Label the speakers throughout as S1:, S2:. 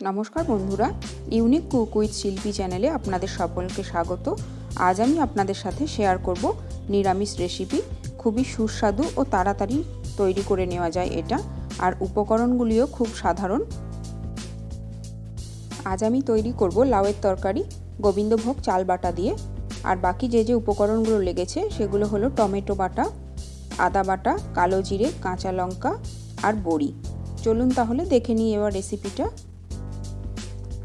S1: নমস্কার বন্ধুরা, unique cook with শিল্পী চ্যানেলে আপনাদের সকলকে স্বাগত। আজ আমি আপনাদের সাথে শেয়ার করব নিরামিষ রেসিপি। খুবই সুস্বাদু ও তাড়াতাড়ি তৈরি করে নেওয়া যায় এটা, আর উপকরণগুলিও খুব সাধারণ। আজ আমি তৈরি করব লাউয়ের তরকারি গোবিন্দভোগ চাল বাটা দিয়ে। আর বাকি যে উপকরণগুলো লেগেছে সেগুলো হলো টমেটো বাটা, আদা বাটা, কালো জিরে, কাঁচা লঙ্কা আর বড়ি। চলুন তাহলে দেখে নিই এবার রেসিপিটা।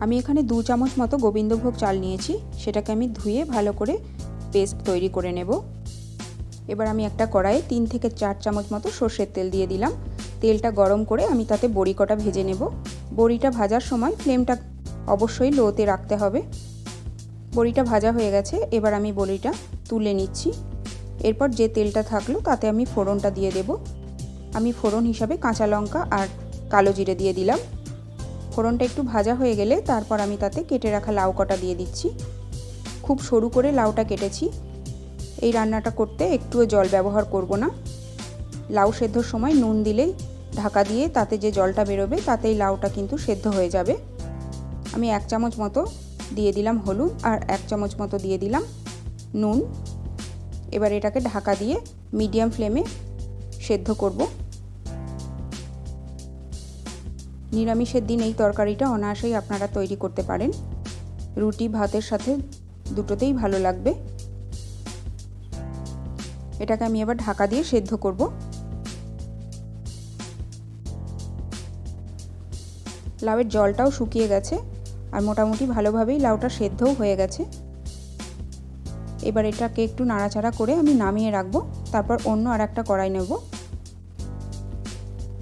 S1: আমি এখানে 2 চামচ মতো গোবিন্দভোগ চাল নিয়েছি, সেটাকে আমি ধুয়ে ভালো করে পেস্ট তৈরি করে নেব। এবার আমি একটা কড়াইয়ে 3 থেকে 4 চামচ মতো সর্ষের তেল দিয়ে দিলাম। তেলটা গরম করে আমি তাতে বড়ি কটা ভেজে নেব। বড়িটা ভাজার সময় ফ্লেমটা অবশ্যই লোতে রাখতে হবে। বড়িটা ভাজা হয়ে গেছে, এবার আমি বড়িটা তুলে নিচ্ছি। এরপর যে তেলটা থাকলো তাতে আমি ফোড়নটা দিয়ে দেব। আমি ফোড়ন হিসাবে কাঁচা লঙ্কা আর কালো জিরে দিয়ে দিলাম। ফোড়নটা একটু ভাজা হয়ে গেলে তারপর আমি তাতে কেটে রাখা লাউ কটা দিয়ে দিচ্ছি। খুব সরু করে লাউটা কেটেছি। এই রান্নাটা করতে একটুও জল ব্যবহার করব না। লাউ সেদ্ধর সময় নুন দিলেই ঢাকা দিয়ে তাতে যে জলটা বেরোবে তাতেই লাউটা কিন্তু সেদ্ধ হয়ে যাবে। আমি 1 চামচ মতো দিয়ে দিলাম হলুদ আর 1 চামচ মতো দিয়ে দিলাম নুন। এবার এটাকে ঢাকা দিয়ে মিডিয়াম ফ্লেমে সেদ্ধ করব। নিরামিষের দিন এই তরকারিটা অনায়াসেই আপনারা তৈরি করতে পারেন। রুটি ভাতের সাথে দুটোতেই ভালো লাগবে। এটাকে আমি এবার ঢাকা দিয়ে সেদ্ধ করব। লাউয়ের জলটাও শুকিয়ে গেছে আর মোটামুটি ভালোভাবেই লাউটা সেদ্ধও হয়ে গেছে। এবার এটাকে একটু নাড়াচাড়া করে আমি নামিয়ে রাখবো। তারপর অন্য আরেকটা কড়াই নেব।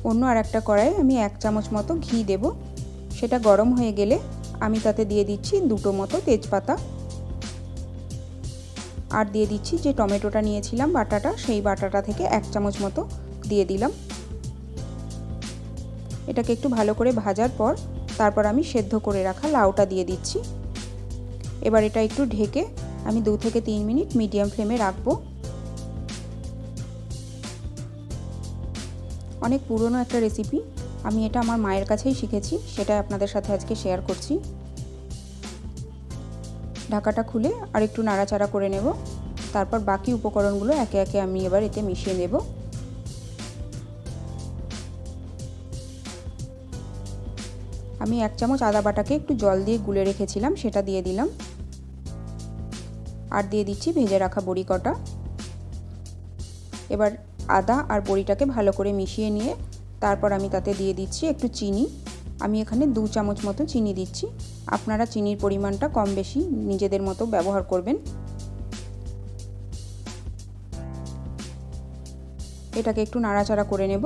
S1: অন্য আরেকটা কড়াইয়ে আমি 1 চামচ মতো ঘি দেব। সেটা গরম হয়ে গেলে আমি তাতে দিয়ে দিচ্ছি 2টো মতো তেজপাতা, আর দিয়ে দিচ্ছি যে টমেটোটা নিয়েছিলাম বাটাটা, সেই বাটাটা থেকে 1 চামচ মতো দিয়ে দিলাম। এটাকে একটু ভালো করে ভাজার পর তারপর আমি সেদ্ধ করে রাখা লাউটা দিয়ে দিচ্ছি। এবার এটা একটু ঢেকে আমি 2 থেকে 3 মিনিট মিডিয়াম ফ্লেমে রাখবো। অনেক পুরনো একটা রেসিপি, আমি এটা আমার মায়ের কাছেই শিখেছি, সেটা আপনাদের সাথে আজকে শেয়ার করছি। ঢাকাটা খুলে আর একটু নাড়াচাড়া করে নেব। তারপর বাকি উপকরণগুলো একে একে আমি এবার এতে মিশিয়ে নেব। আমি 1 চামচ আদা বাটাকে একটু জল দিয়ে গুলে রেখেছিলাম, সেটা দিয়ে দিলাম। আর দিয়ে দিচ্ছি ভেজে রাখা বড়ি কটা। এবার আদা আর বড়িটাকে ভালো করে মিশিয়ে নিয়ে তারপর আমি তাতে দিয়ে দিচ্ছি একটু চিনি। আমি এখানে 2 চামচ মতো চিনি দিচ্ছি। আপনারা চিনির পরিমাণটা কম বেশি নিজেদের মতো ব্যবহার করবেন। এটাকে একটু নাড়াচাড়া করে নেব।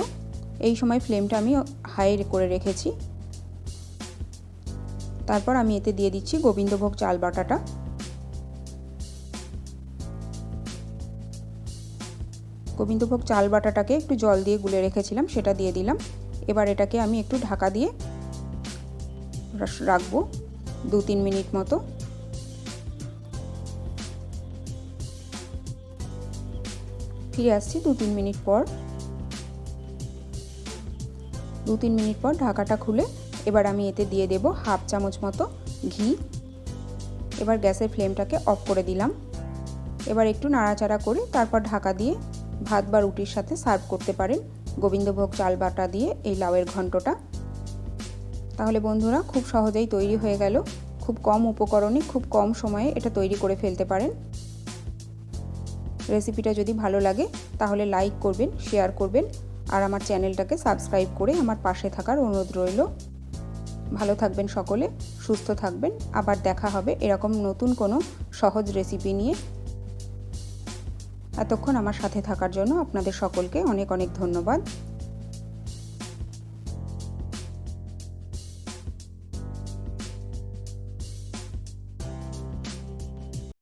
S1: এই সময় ফ্লেমটা আমি হাই করে রেখেছি। তারপর আমি এতে দিয়ে দিচ্ছি গোবিন্দভোগ চাল বাটাটা। গোবিন্দভোগ চাল বাটাটাকে একটু জল দিয়ে গুলে রেখেছিলাম, সেটা দিয়ে দিলাম। এবার এটাকে আমি একটু ঢাকা দিয়ে রাখবো 2-3 মিনিট মতো। ফিরে আসছি 2-3 মিনিট পর। 2-3 মিনিট পর ঢাকাটা খুলে এবার আমি এতে দিয়ে দেব 1/2 চামচ মতো ঘি। এবার গ্যাসের ফ্লেমটাকে অফ করে দিলাম। এবার একটু নাড়াচাড়া করে তারপর ঢাকা দিয়ে ভাত বা রুটির সাথে সার্ভ করতে পারেন গোবিন্দভোগ চাল বাটা দিয়ে এই লাউয়ের ঘন্টটা। তাহলে বন্ধুরা খুব সহজেই তৈরি হয়ে গেল। খুব কম উপকরণে খুব কম সময়ে এটা তৈরি করে ফেলতে পারেন। রেসিপিটা যদি ভালো লাগে তাহলে লাইক করবেন, শেয়ার করবেন আর আমার চ্যানেলটাকে সাবস্ক্রাইব করে আমার পাশে থাকার অনুরোধ রইল। ভালো থাকবেন সকলে, সুস্থ থাকবেন। আবার দেখা হবে এরকম নতুন কোনো সহজ রেসিপি নিয়ে। এতক্ষণ আমার সাথে থাকার জন্য আপনাদের সকলকে অনেক অনেক ধন্যবাদ।